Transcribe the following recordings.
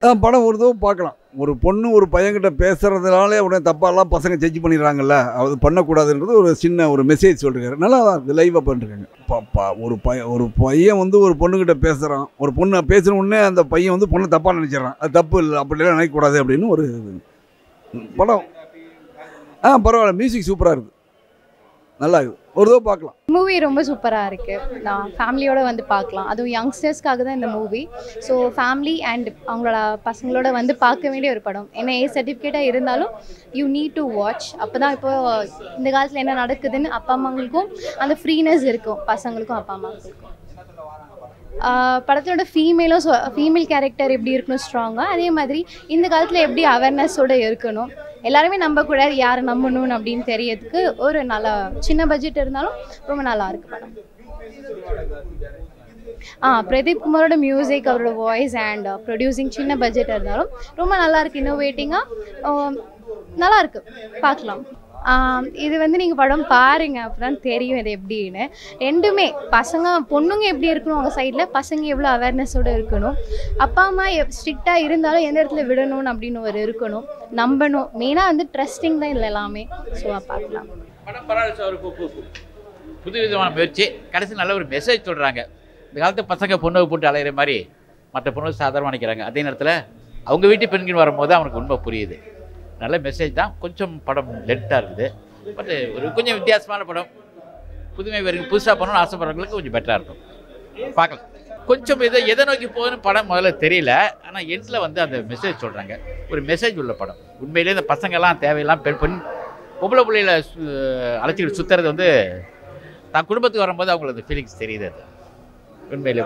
படம் ஒரு தடவை பார்க்கலாம். ஒரு பொண்ணு ஒரு பையன்கிட்ட பேசுறதுனாலே உடனே தப்பாலாம் பசங்க ஜட்ஜ் பண்ணிடுறாங்கல்ல. அது பண்ணக்கூடாதுன்றது ஒரு சின்ன ஒரு மெசேஜ் சொல்லிருக்காரு. நல்லா தான் இருக்குது. லைவாக பண்ணிருக்காங்க. ஒரு பையன் வந்து ஒரு பொண்ணுக்கிட்ட பேசுகிறான். ஒரு பொண்ணு பேசுன உடனே அந்த பையன் வந்து பொண்ணை தப்பாக நினச்சிடறான். அது தப்பு இல்லை, அப்படிலாம் நினைக்கக்கூடாது அப்படின்னு ஒரு படம். பரவாயில்ல. மியூசிக் சூப்பராக இருக்குது. நல்லா இருக்குது. ஒரு தடவை பார்க்கலாம். மூவி ரொம்ப சூப்பராக இருக்குது. நான் ஃபேமிலியோடு வந்து பார்க்கலாம். அதுவும் யங்ஸ்டர்ஸ்க்காக தான் இந்த மூவி. ஸோ ஃபேமிலி அண்ட் அவங்களோட பசங்களோட வந்து பார்க்க வேண்டிய ஒரு படம். ஏன்னா ஏ சர்டிஃபிகேட்டாக இருந்தாலும் யூ நீட் டு வாட்ச். அப்போ தான் இப்போது இந்த காலத்தில் என்ன நடக்குதுன்னு அப்பா அம்மாங்களுக்கும் அந்த ஃப்ரீனஸ் இருக்கும், பசங்களுக்கும் அப்பா அம்மாங்களுக்கும். படத்தோட ஃபீமேல் கேரக்டர் எப்படி இருக்கணும் ஸ்ட்ராங்காக, அதே மாதிரி இந்த காலத்தில் எப்படி அவேர்னஸோடு இருக்கணும், எல்லாருமே நம்பக்கூடாது, யாரை நம்பணும் அப்படின்னு தெரியறதுக்கு ஒரு நல்ல சின்ன பட்ஜெட் இருந்தாலும் ரொம்ப நல்லா இருக்கு படம். பிரதீப் குமாரோட மியூசிக், அவரோட வாய்ஸ் அண்ட் ப்ரொடியூசிங் சின்ன பட்ஜெட் இருந்தாலும் ரொம்ப நல்லா இருக்கு. இன்னோவேட்டிங்காக நல்லா இருக்கு, பார்க்கலாம். இது வந்து நீங்கள் படம் பாருங்கள், அப்போ தான் தெரியும் இது எப்படின்னு. ரெண்டுமே பொண்ணுங்க எப்படி இருக்கணும் அவங்க சைடில், பசங்க எவ்வளோ அவேர்னஸோடு இருக்கணும், அப்பா அம்மா ஸ்ட்ரிக்டாக இருந்தாலும் எந்த இடத்துல விடணும் அப்படின்னு ஒரு இருக்கணும், நம்பணும். மெயினாக வந்து ட்ரஸ்டிங் தான் இல்லை எல்லாமே. ஸோ பார்க்கலாம். படம் பரவாயில்ல, ஒரு புது விதமான முயற்சி. கடைசி நல்ல ஒரு மெசேஜ் சொல்கிறாங்க. இந்த காலத்து பசங்க பொண்ணை போட்டு அலையிற மாதிரி மற்ற பொண்ணு சாதாரணமாக நினைக்கிறாங்க. அதே நேரத்தில் அவங்க வீட்டு பெண்கள் வரும்போது அவனுக்கு உண்மை புரியுது. நல்ல மெசேஜ் தான். கொஞ்சம் படம் லென்த்தாக இருக்குது. பட் ஒரு கொஞ்சம் வித்தியாசமான படம். புதுமை வரைக்கும் புதுசாக பண்ணணும்னு ஆசைப்படுறவங்களுக்கு கொஞ்சம் பெட்டராக இருக்கும், பார்க்கலாம். கொஞ்சம் எதை நோக்கி போகுதுன்னு படம் முதல்ல தெரியல. ஆனால் எண்ட்ஸில் வந்து அந்த மெசேஜ் சொல்கிறாங்க. ஒரு மெசேஜ் உள்ள படம். உண்மையிலே இந்த பசங்கள்லாம் தேவையெல்லாம் பொம்பளை பிள்ளைகளை அழைச்சிக்கிட்டு சுற்றுறது வந்து தான் குடும்பத்துக்கு வரும்போது அவங்களுக்கு அந்த ஃபீலிங்ஸ் தெரியுது. அது உண்மையிலே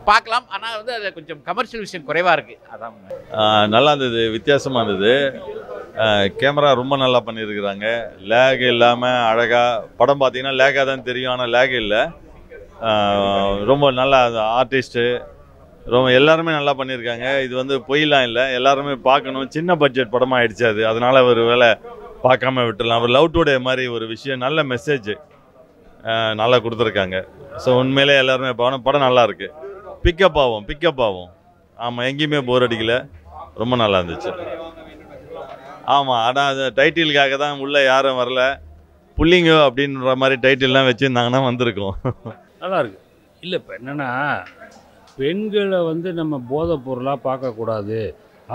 பார்க்கலாம். ஆனால் வந்து அதில் கொஞ்சம் கமர்ஷியல் விஷயம் குறைவாக இருக்குது. அதான் நல்லா இருந்தது, வித்தியாசமாக இருந்தது. கேமரா ரொம்ப நல்லா பண்ணியிருக்கிறாங்க. லேக் இல்லாமல் அழகாக படம் பார்த்தீங்கன்னா லேக்காக தான் தெரியும், ஆனால் லேக் இல்லை. ரொம்ப நல்லா ஆர்டிஸ்ட்டு ரொம்ப எல்லாருமே நல்லா பண்ணியிருக்காங்க. இது வந்து பொய்லாம் இல்லை, எல்லாருமே பார்க்கணும். சின்ன பட்ஜெட் படமாக ஆயிடுச்சு அது, அதனால் ஒரு வேலை பார்க்காம விட்டுடலாம். ஒரு லவ் டுடே மாதிரி ஒரு விஷயம், நல்ல மெசேஜ் நல்லா கொடுத்துருக்காங்க. ஸோ உண்மையிலே எல்லாருமே படம் நல்லா இருக்குது. பிக்கப் ஆகும். ஆமாம், எங்கேயுமே போர் அடிக்கல. ரொம்ப நல்லா இருந்துச்சு. ஆமாம், ஆனால் அது டைட்டிலுக்காக தான் உள்ளே யாரும் வரல. புள்ளிங்க அப்படின்ற மாதிரி டைட்டில்லாம் வச்சுருந்தாங்கன்னா வந்திருக்கும். நல்லா இருக்கு. இல்லை, இப்போ என்னென்னா பெண்களை வந்து நம்ம போதைப் பொருளாக பார்க்கக்கூடாது,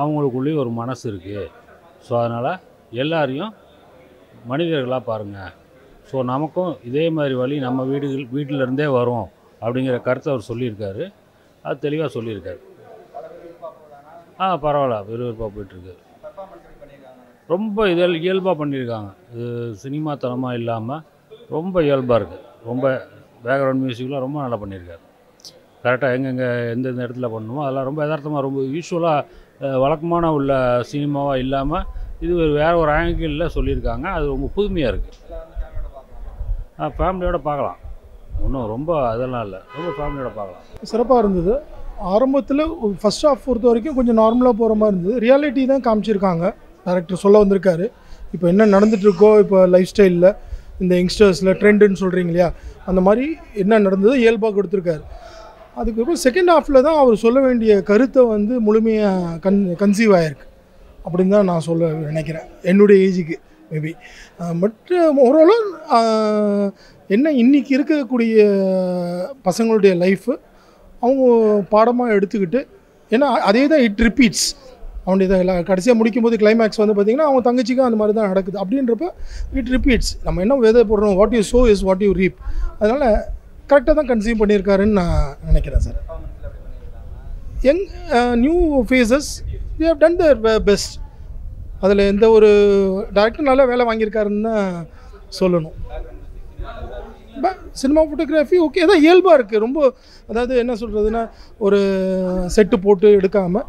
அவங்களுக்குள்ளேயும் ஒரு மனசு இருக்குது. ஸோ அதனால் எல்லாரையும் மனிதர்களாக பாருங்கள். ஸோ நமக்கும் இதே மாதிரி வழி நம்ம வீட்டிலருந்தே வரும் அப்படிங்கிற கருத்தை அவர் சொல்லியிருக்காரு. அது தெளிவாக சொல்லியிருக்காரு. பரவாயில்ல, விறுவிறுப்பாக போயிட்டுருக்கு. ரொம்ப இயல்பாக பண்ணியிருக்காங்க. இது சினிமாத்தனமாக இல்லாமல் ரொம்ப இயல்பாக இருக்குது. ரொம்ப பேக்ரவுண்ட் மியூசிக்லாம் ரொம்ப நல்லா பண்ணியிருக்காரு. கரெக்டாக எங்கெங்கே எந்தெந்த இடத்துல பண்ணணுமோ அதெல்லாம் ரொம்ப யதார்த்தமாக, ரொம்ப யூஸ்வலாக வழக்கமான உள்ள சினிமாவாக இல்லாமல் இது வேறு ஒரு ஆங்கிளில் சொல்லியிருக்காங்க. அது ரொம்ப புதுமையாக இருக்குது. ஃபேமிலியோடு பார்க்கலாம். ஒன்றும் ரொம்ப அதெல்லாம் இல்லை, ரொம்ப ஃபேமிலியோட பார்க்கலாம். சிறப்பாக இருந்தது. ஆரம்பத்தில் ஃபஸ்ட் ஹாஃப் பொறுத்த வரைக்கும் கொஞ்சம் நார்மலாக போகிற மாதிரி இருந்தது. ரியாலிட்டி தான் காமிச்சிருக்காங்க. டேரக்டர் சொல்ல வந்திருக்காரு, இப்போ என்ன நடந்துகிட்ருக்கோ, இப்போ லைஃப் ஸ்டைலில் இந்த யங்ஸ்டர்ஸில் ட்ரெண்டுன்னு சொல்கிறீங்க இல்லையா, அந்த மாதிரி என்ன நடந்ததோ இயல்பாக கொடுத்துருக்காரு. அதுக்கப்புறம் செகண்ட் ஹாஃபில் தான் அவர் சொல்ல வேண்டிய கருத்தை வந்து முழுமையாக கன்சீவ் ஆகிருக்கு அப்படின்னு தான் நான் சொல்ல நினைக்கிறேன், என்னுடைய ஏஜுக்கு மேபி. பட் ஓரளவு என்ன இன்றைக்கி இருக்கக்கூடிய பசங்களுடைய லைஃபு அவங்க பாடமாக எடுத்துக்கிட்டு, ஏன்னா அதே தான் இட் ரிப்பீட்ஸ். அவனுடைய தான் கடைசியாக முடிக்கும்போது கிளைமேக்ஸ் வந்து பார்த்திங்கன்னா அவங்க தங்கச்சிக்கும் அந்த மாதிரி தான் நடக்குது. அப்படின்றப்ப இட் ரிப்பீட்ஸ். நம்ம என்ன விதை போடுறோம், what you sow is what you reap. அதனால் கரெக்டாக தான் கன்சியூம் பண்ணியிருக்காருன்னு நான் நினைக்கிறேன் sir. New faces they have done their best. அதில் எந்த ஒரு டேரக்டர் நல்லா வேலை வாங்கியிருக்காருன்னு தான் சொல்லணும். சினிமா ஃபோட்டோகிராஃபி ஓகே தான், இயல்பாக இருக்குது. ரொம்ப அதாவது என்ன சொல்கிறதுனா, ஒரு செட்டு போட்டு எடுக்காமல்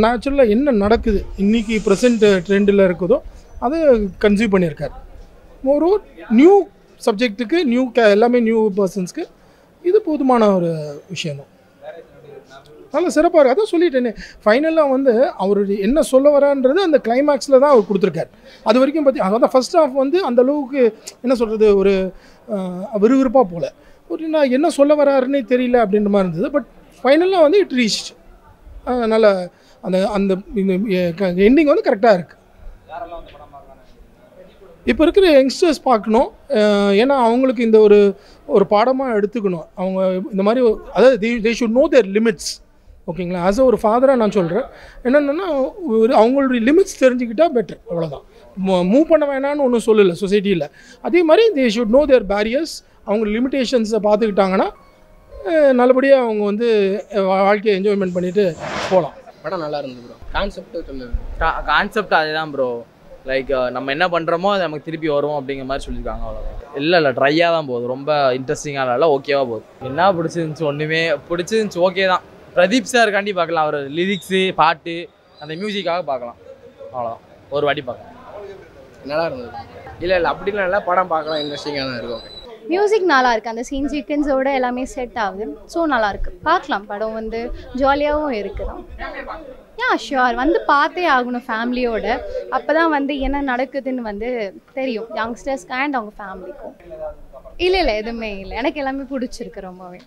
நேச்சுரலாக என்ன நடக்குது இன்றைக்கி ப்ரெசென்ட் ட்ரெண்டில் இருக்குதோ அதை கன்சியூம் பண்ணியிருக்காரு. ஒரு நியூ சப்ஜெக்ட்டுக்கு எல்லாமே நியூ பர்சன்ஸ்க்கு இது போதுமான ஒரு விஷயந்தான். நல்லா சிறப்பாக இருக்குது. அதான் சொல்லிட்டேனே, ஃபைனலாக வந்து அவர் என்ன சொல்ல வரான்றது அந்த கிளைமேக்ஸில் தான் அவர் கொடுத்துருக்காரு. அது வரைக்கும் அதான் ஃபஸ்ட் ஹாஃப் வந்து அந்தளவுக்கு என்ன சொல்கிறது, ஒரு விறுவிறுப்பாக போகல, ஒரு நான் என்ன சொல்ல வராருன்னே தெரியல அப்படின்ற மாதிரி இருந்தது. பட் ஃபைனலாக வந்து இட் ரீச் நல்ல அந்த அந்த எண்டிங் வந்து கரெக்டாக இருக்குது. இப்போ இருக்கிற யங்ஸ்டர்ஸ் பார்க்கணும். ஏன்னா அவங்களுக்கு இந்த ஒரு பாடமாக எடுத்துக்கணும். அவங்க இந்த மாதிரி அதாவது they should know their limits. ஓகேங்களா? ஆஸ் ஒரு ஃபாதராக நான் சொல்கிறேன் என்னென்னா அவங்களுடைய லிமிட்ஸ் தெரிஞ்சுக்கிட்டால் பெட்டர். அவ்வளோதான். மூவ் பண்ண வேணான்னு ஒன்றும் சொல்லலை சொசைட்டியில். அதே மாதிரி they should know their barriers. அவங்க லிமிட்டேஷன்ஸை பார்த்துக்கிட்டாங்கன்னா நல்லபடியாக அவங்க வந்து வாழ்க்கையை என்ஜாய்மெண்ட் பண்ணிவிட்டு போகலாம். படம் நல்லா இருந்தது ப்ரோ. கான்செப்ட் அதுதான் ப்ரோ. லைக் நம்ம என்ன பண்ணுறோமோ அது நமக்கு திருப்பி வரும் அப்படிங்கிற மாதிரி சொல்லியிருக்காங்க. அவ்வளோதான். இல்லை ட்ரையாக தான் போகுது. ரொம்ப இன்ட்ரெஸ்டிங்காக இல்லை, ஓகேவா போகுது. என்ன பிடிச்சிருந்துச்சி? ஒன்றுமே பிடிச்சிருந்துச்சி, ஓகே தான். பிரதீப் சார் காண்டி பார்க்கலாம். அவர் லிரிக்ஸு பாட்டு அந்த மியூசிக்காக பார்க்கலாம். அவ்வளோதான், ஒரு வாட்டி பார்க்கலாம். நல்லா இருந்தது. இல்லை அப்படிலாம் நல்லா படம் பார்க்கலாம், இன்ட்ரெஸ்டிங்காக தான் இருக்கும். மியூசிக் நல்லா இருக்குது, அந்த சீன் சீக்வன்ஸோட எல்லாமே செட் ஆகுது. ஸோ நல்லாயிருக்கு, பார்க்கலாம். படம் வந்து ஜாலியாகவும் இருக்குதான். ஷுவர் வந்து பார்த்தே ஆகணும் ஃபேமிலியோட. அப்போ தான் வந்து என்ன நடக்குதுன்னு வந்து தெரியும் யங்ஸ்டர்ஸ்க்கு அண்ட் அவங்க ஃபேமிலிக்கும். இல்லை எதுவுமே இல்லை, எனக்கு எல்லாமே பிடிச்சிருக்கு ரொம்பவே.